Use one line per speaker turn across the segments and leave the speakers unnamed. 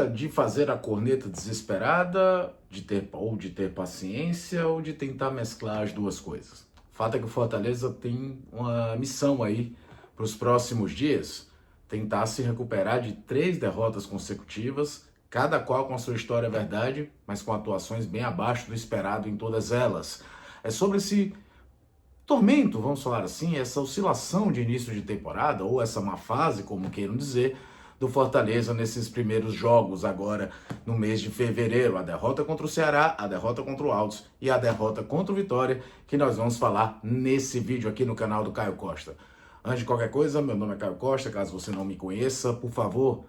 hora de fazer a corneta desesperada, de ter paciência, ou de tentar mesclar as duas coisas? O fato é que o Fortaleza tem uma missão aí para os próximos dias, tentar se recuperar de 3 derrotas consecutivas, cada qual com a sua história verdade, mas com atuações bem abaixo do esperado em todas elas. É sobre esse tormento, vamos falar assim, essa oscilação de início de temporada, ou essa má fase, como queiram dizer, do Fortaleza nesses primeiros jogos agora no mês de fevereiro. A derrota contra o Ceará, a derrota contra o Altos e a derrota contra o Vitória, que nós vamos falar nesse vídeo aqui no canal do Caio Costa. Antes de qualquer coisa, meu nome é Caio Costa, caso você não me conheça, por favor,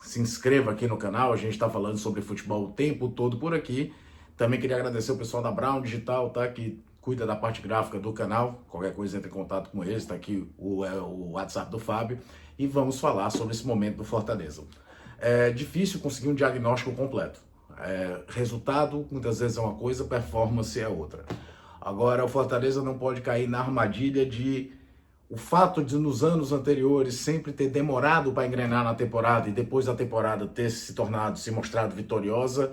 se inscreva aqui no canal, a gente está falando sobre futebol o tempo todo por aqui. Também queria agradecer o pessoal da Brown Digital, tá, que cuida da parte gráfica do canal. Qualquer coisa, entre em contato com eles, está aqui o WhatsApp do Fábio. E vamos falar sobre esse momento do Fortaleza. É difícil conseguir um diagnóstico completo. Resultado, muitas vezes é uma coisa, performance é outra. Agora, o Fortaleza não pode cair na armadilha de o fato de nos anos anteriores sempre ter demorado para engrenar na temporada e depois da temporada ter se mostrado vitoriosa,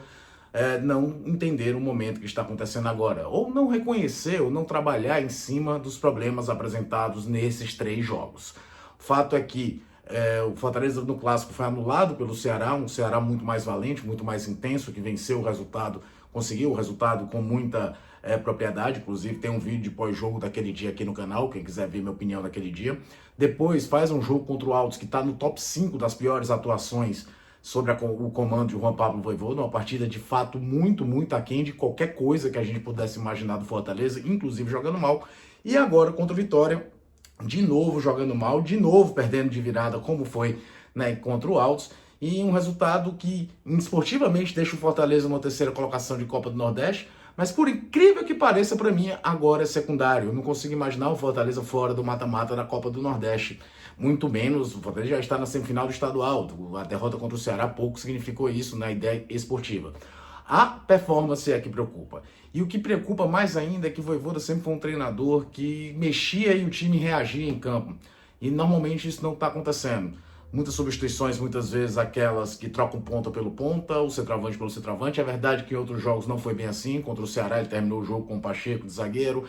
não entender o momento que está acontecendo agora, ou não reconhecer, ou não trabalhar em cima dos problemas apresentados nesses 3 jogos. O fato é que o Fortaleza no Clássico foi anulado pelo Ceará, um Ceará muito mais valente, muito mais intenso, que venceu o resultado, conseguiu o resultado com muita propriedade. Inclusive tem um vídeo de pós-jogo daquele dia aqui no canal, quem quiser ver minha opinião daquele dia. Depois faz um jogo contra o Altos, que está no top 5 das piores atuações sobre o comando de Juan Pablo Vojvoda, uma partida de fato muito aquém de qualquer coisa que a gente pudesse imaginar do Fortaleza, inclusive jogando mal. E agora contra o Vitória, de novo jogando mal, de novo perdendo de virada, como foi, né, contra o Altos, e um resultado que esportivamente deixa o Fortaleza numa 3ª colocação de Copa do Nordeste, mas por incrível que pareça, para mim, agora é secundário. Eu não consigo imaginar o Fortaleza fora do mata-mata da Copa do Nordeste. Muito menos, o Fortaleza já está na semifinal do estadual. A derrota contra o Ceará pouco significou isso na ideia esportiva. A performance é que preocupa. E o que preocupa mais ainda é que o Vojvoda sempre foi um treinador que mexia e o time reagia em campo. E normalmente isso não está acontecendo. Muitas substituições, muitas vezes aquelas que trocam ponta pelo ponta, o centroavante pelo centroavante. É verdade que em outros jogos não foi bem assim. Contra o Ceará ele terminou o jogo com o Pacheco de zagueiro.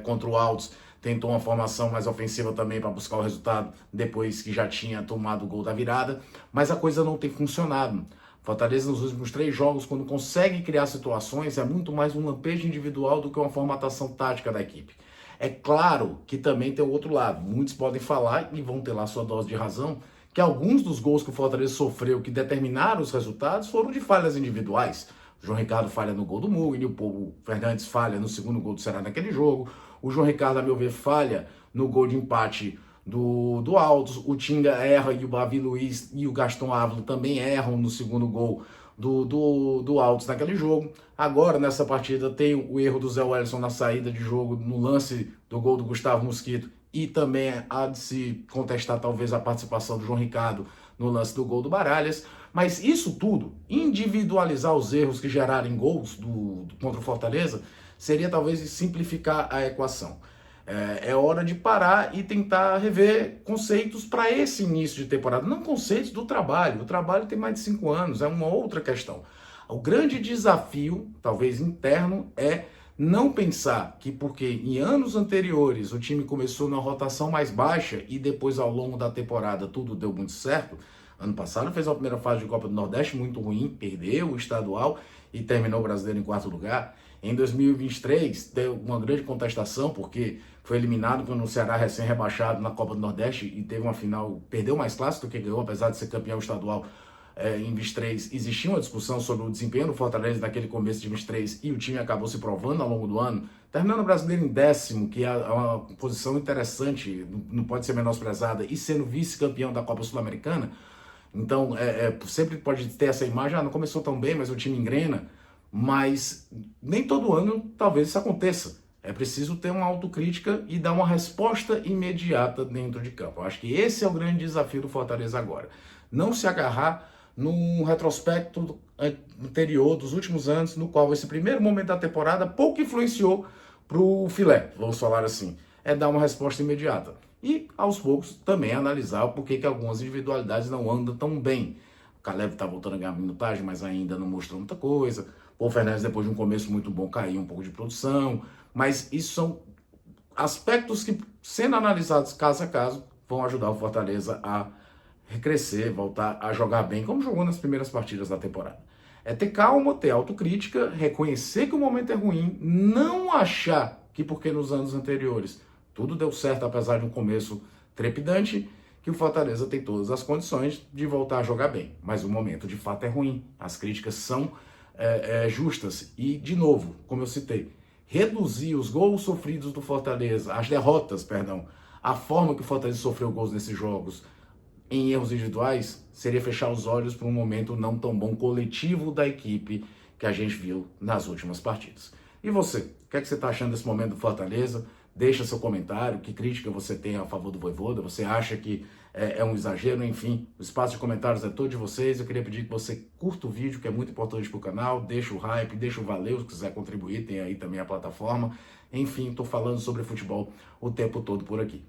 Contra o Altos tentou uma formação mais ofensiva também para buscar o resultado depois que já tinha tomado o gol da virada. Mas a coisa não tem funcionado. Fortaleza nos últimos 3 jogos, quando consegue criar situações, é muito mais um lampejo individual do que uma formatação tática da equipe. É claro que também tem o outro lado. Muitos podem falar, e vão ter lá sua dose de razão, que alguns dos gols que o Fortaleza sofreu, que determinaram os resultados, foram de falhas individuais. O João Ricardo falha no gol do Mugni, o Paulo Fernandes falha no segundo gol do Ceará naquele jogo. O João Ricardo, a meu ver, falha no gol de empate do Altos. O Tinga erra e o Bavi Luiz e o Gaston Ávila também erram no segundo gol do Altos naquele jogo. Agora, nessa partida, tem o erro do Zé Wellison na saída de jogo, no lance do gol do Gustavo Mosquito, e também há de se contestar talvez a participação do João Ricardo no lance do gol do Baralhas. Mas isso tudo, individualizar os erros que gerarem gols contra o Fortaleza, seria talvez simplificar a equação. É hora de parar e tentar rever conceitos para esse início de temporada, não conceitos do trabalho. O trabalho tem mais de 5 anos, é uma outra questão. O grande desafio, talvez interno, é não pensar que porque em anos anteriores o time começou na rotação mais baixa e depois ao longo da temporada tudo deu muito certo. Ano passado fez a primeira fase de Copa do Nordeste muito ruim, perdeu o estadual e terminou o brasileiro em 4º lugar. Em 2023 deu uma grande contestação porque foi eliminado quando o Ceará recém-rebaixado na Copa do Nordeste e teve uma final, perdeu mais clássico do que ganhou, apesar de ser campeão estadual em 23. Existia uma discussão sobre o desempenho do Fortaleza naquele começo de 23 e o time acabou se provando ao longo do ano, terminando o brasileiro em 10º, que é uma posição interessante, não pode ser menosprezada, e sendo vice-campeão da Copa Sul-Americana. Então, sempre pode ter essa imagem, não começou tão bem, mas o time engrena. Mas nem todo ano talvez isso aconteça. É preciso ter uma autocrítica e dar uma resposta imediata dentro de campo. Eu acho que esse é o grande desafio do Fortaleza agora. Não se agarrar num retrospecto anterior dos últimos anos, no qual esse primeiro momento da temporada pouco influenciou para o filé, vamos falar assim. É dar uma resposta imediata. E, aos poucos, também analisar o porquê que algumas individualidades não andam tão bem. O Caleb tá voltando a ganhar minutagem, mas ainda não mostrou muita coisa. O Fernandes, depois de um começo muito bom, caiu um pouco de produção. Mas isso são aspectos que, sendo analisados caso a caso, vão ajudar o Fortaleza a recrescer, voltar a jogar bem, como jogou nas primeiras partidas da temporada. É ter calma, ter autocrítica, reconhecer que o momento é ruim, não achar que porque nos anos anteriores tudo deu certo, apesar de um começo trepidante, que o Fortaleza tem todas as condições de voltar a jogar bem. Mas o momento de fato é ruim. As críticas são justas. E, de novo, como eu citei, reduzir os gols sofridos do Fortaleza, as derrotas, perdão, a forma que o Fortaleza sofreu gols nesses jogos em erros individuais, seria fechar os olhos para um momento não tão bom coletivo da equipe que a gente viu nas últimas partidas. E você? O que é que você está achando desse momento do Fortaleza? Deixa seu comentário, que crítica você tem a favor do Vojvoda, você acha que é um exagero, enfim, o espaço de comentários é todo de vocês. Eu queria pedir que você curta o vídeo, que é muito importante para o canal, deixa o hype, deixa o valeu, se quiser contribuir, tem aí também a plataforma. Enfim, estou falando sobre futebol o tempo todo por aqui.